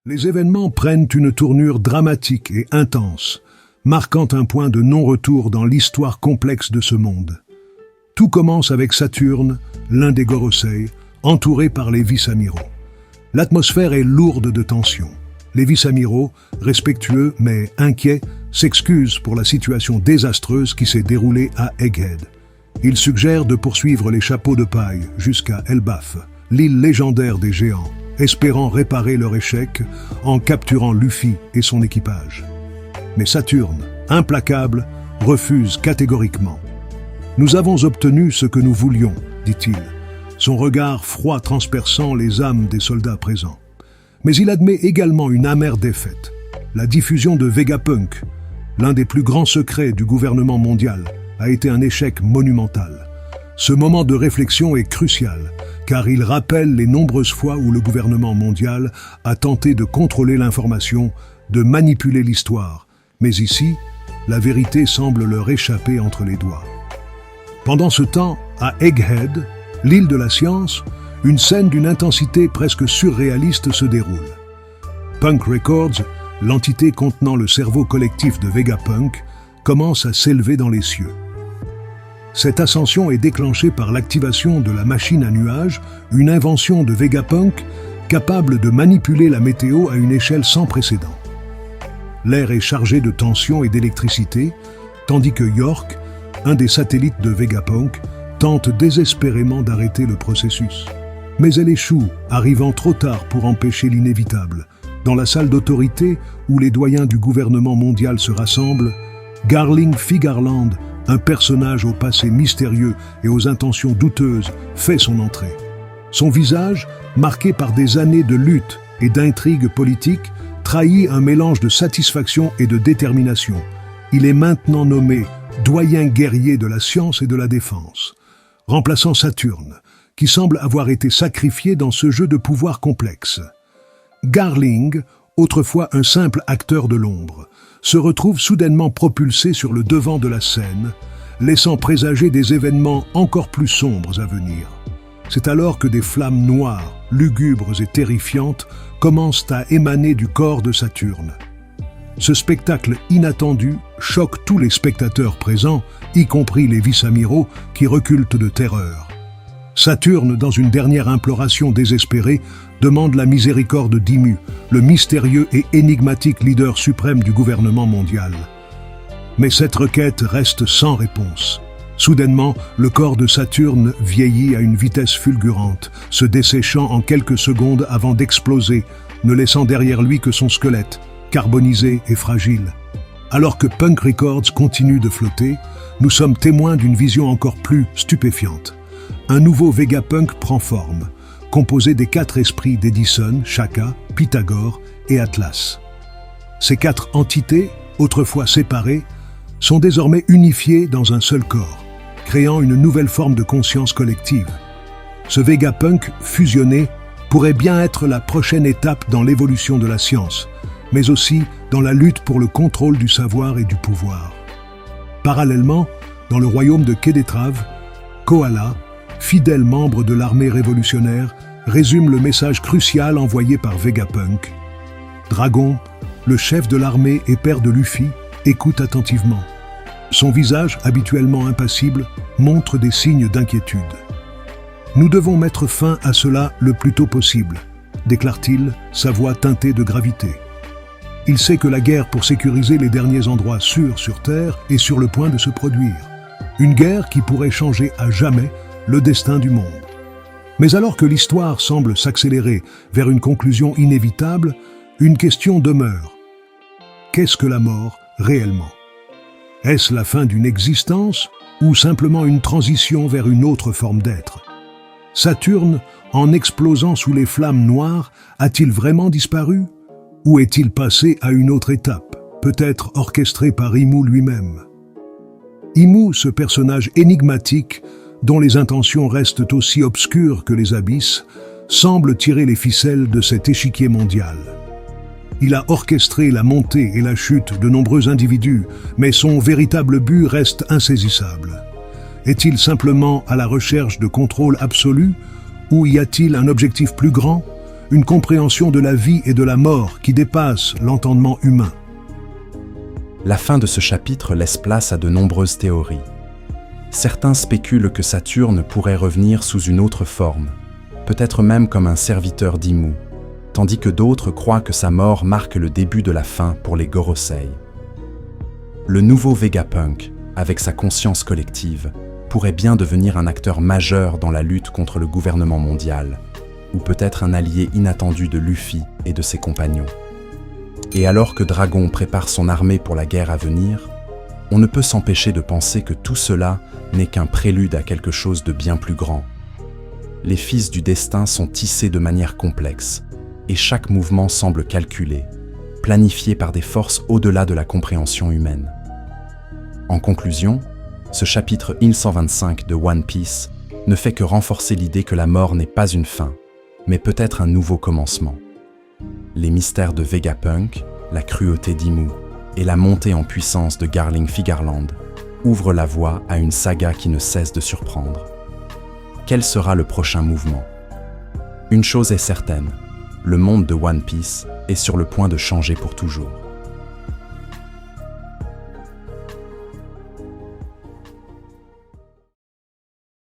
Les événements prennent une tournure dramatique et intense, marquant un point de non-retour dans l'histoire complexe de ce monde. Tout commence avec Saturne, l'un des Gorosei, entouré par les vice-amiraux. L'atmosphère est lourde de tensions. Les vice-amiraux, respectueux mais inquiets, s'excusent pour la situation désastreuse qui s'est déroulée à Egghead. Ils suggèrent de poursuivre les chapeaux de paille jusqu'à Elbaf, l'île légendaire des géants, espérant réparer leur échec en capturant Luffy et son équipage. Mais Saturne, implacable, refuse catégoriquement. « Nous avons obtenu ce que nous voulions, dit-il, son regard froid transperçant les âmes des soldats présents. Mais il admet également une amère défaite, la diffusion de Vegapunk, l'un des plus grands secrets du gouvernement mondial, a été un échec monumental. Ce moment de réflexion est crucial, car il rappelle les nombreuses fois où le gouvernement mondial a tenté de contrôler l'information, de manipuler l'histoire. Mais ici, la vérité semble leur échapper entre les doigts. Pendant ce temps, à Egghead, l'île de la science, une scène d'une intensité presque surréaliste se déroule. Punk Records, l'entité contenant le cerveau collectif de Vegapunk, commence à s'élever dans les cieux. Cette ascension est déclenchée par l'activation de la machine à nuages, une invention de Vegapunk capable de manipuler la météo à une échelle sans précédent. L'air est chargé de tension et d'électricité, tandis que York, un des satellites de Vegapunk, tente désespérément d'arrêter le processus. Mais elle échoue, arrivant trop tard pour empêcher l'inévitable. Dans la salle d'autorité, où les doyens du gouvernement mondial se rassemblent, Garling Figarland, un personnage au passé mystérieux et aux intentions douteuses, fait son entrée. Son visage, marqué par des années de lutte et d'intrigues politiques, trahit un mélange de satisfaction et de détermination. Il est maintenant nommé doyen guerrier de la science et de la défense, remplaçant Saturne, qui semble avoir été sacrifié dans ce jeu de pouvoir complexe. Garling, autrefois un simple acteur de l'ombre, se retrouve soudainement propulsé sur le devant de la scène, laissant présager des événements encore plus sombres à venir. C'est alors que des flammes noires, lugubres et terrifiantes commencent à émaner du corps de Saturne. Ce spectacle inattendu choque tous les spectateurs présents, y compris les vice-amiraux qui reculent de terreur. Saturne, dans une dernière imploration désespérée, demande la miséricorde d'Imu, le mystérieux et énigmatique leader suprême du gouvernement mondial. Mais cette requête reste sans réponse. Soudainement, le corps de Saturne vieillit à une vitesse fulgurante, se desséchant en quelques secondes avant d'exploser, ne laissant derrière lui que son squelette, carbonisé et fragile. Alors que Punk Records continue de flotter, nous sommes témoins d'une vision encore plus stupéfiante. Un nouveau Vegapunk prend forme, composé des 4 esprits d'Edison, Shaka, Pythagore et Atlas. Ces 4 entités, autrefois séparées, sont désormais unifiées dans un seul corps, créant une nouvelle forme de conscience collective. Ce Vegapunk fusionné pourrait bien être la prochaine étape dans l'évolution de la science, mais aussi dans la lutte pour le contrôle du savoir et du pouvoir. Parallèlement, dans le royaume de Kédetrave, Kohala, fidèle membre de l'armée révolutionnaire, résume le message crucial envoyé par Vegapunk. Dragon, le chef de l'armée et père de Luffy, écoute attentivement. Son visage, habituellement impassible, montre des signes d'inquiétude. « Nous devons mettre fin à cela le plus tôt possible », déclare-t-il, sa voix teintée de gravité. Il sait que la guerre pour sécuriser les derniers endroits sûrs sur Terre est sur le point de se produire. Une guerre qui pourrait changer à jamais le destin du monde. Mais alors que l'histoire semble s'accélérer vers une conclusion inévitable, une question demeure. Qu'est-ce que la mort réellement? Est-ce la fin d'une existence ou simplement une transition vers une autre forme d'être? Saturne, en explosant sous les flammes noires, a-t-il vraiment disparu? Ou est-il passé à une autre étape, peut-être orchestrée par Imu lui-même? Imu, ce personnage énigmatique, dont les intentions restent aussi obscures que les abysses, semble tirer les ficelles de cet échiquier mondial. Il a orchestré la montée et la chute de nombreux individus, mais son véritable but reste insaisissable. Est-il simplement à la recherche de contrôle absolu, ou y a-t-il un objectif plus grand, une compréhension de la vie et de la mort qui dépasse l'entendement humain. La fin de ce chapitre laisse place à de nombreuses théories. Certains spéculent que Saturne pourrait revenir sous une autre forme, peut-être même comme un serviteur d'Immu, tandis que d'autres croient que sa mort marque le début de la fin pour les Gorosei. Le nouveau Vegapunk, avec sa conscience collective, pourrait bien devenir un acteur majeur dans la lutte contre le gouvernement mondial, ou peut-être un allié inattendu de Luffy et de ses compagnons. Et alors que Dragon prépare son armée pour la guerre à venir, on ne peut s'empêcher de penser que tout cela n'est qu'un prélude à quelque chose de bien plus grand. Les fils du destin sont tissés de manière complexe, et chaque mouvement semble calculé, planifié par des forces au-delà de la compréhension humaine. En conclusion, ce chapitre 1125 de One Piece ne fait que renforcer l'idée que la mort n'est pas une fin, mais peut-être un nouveau commencement. Les mystères de Vegapunk, la cruauté d'Immu et la montée en puissance de Garling Figarland ouvrent la voie à une saga qui ne cesse de surprendre. Quel sera le prochain mouvement? Une chose est certaine, le monde de One Piece est sur le point de changer pour toujours.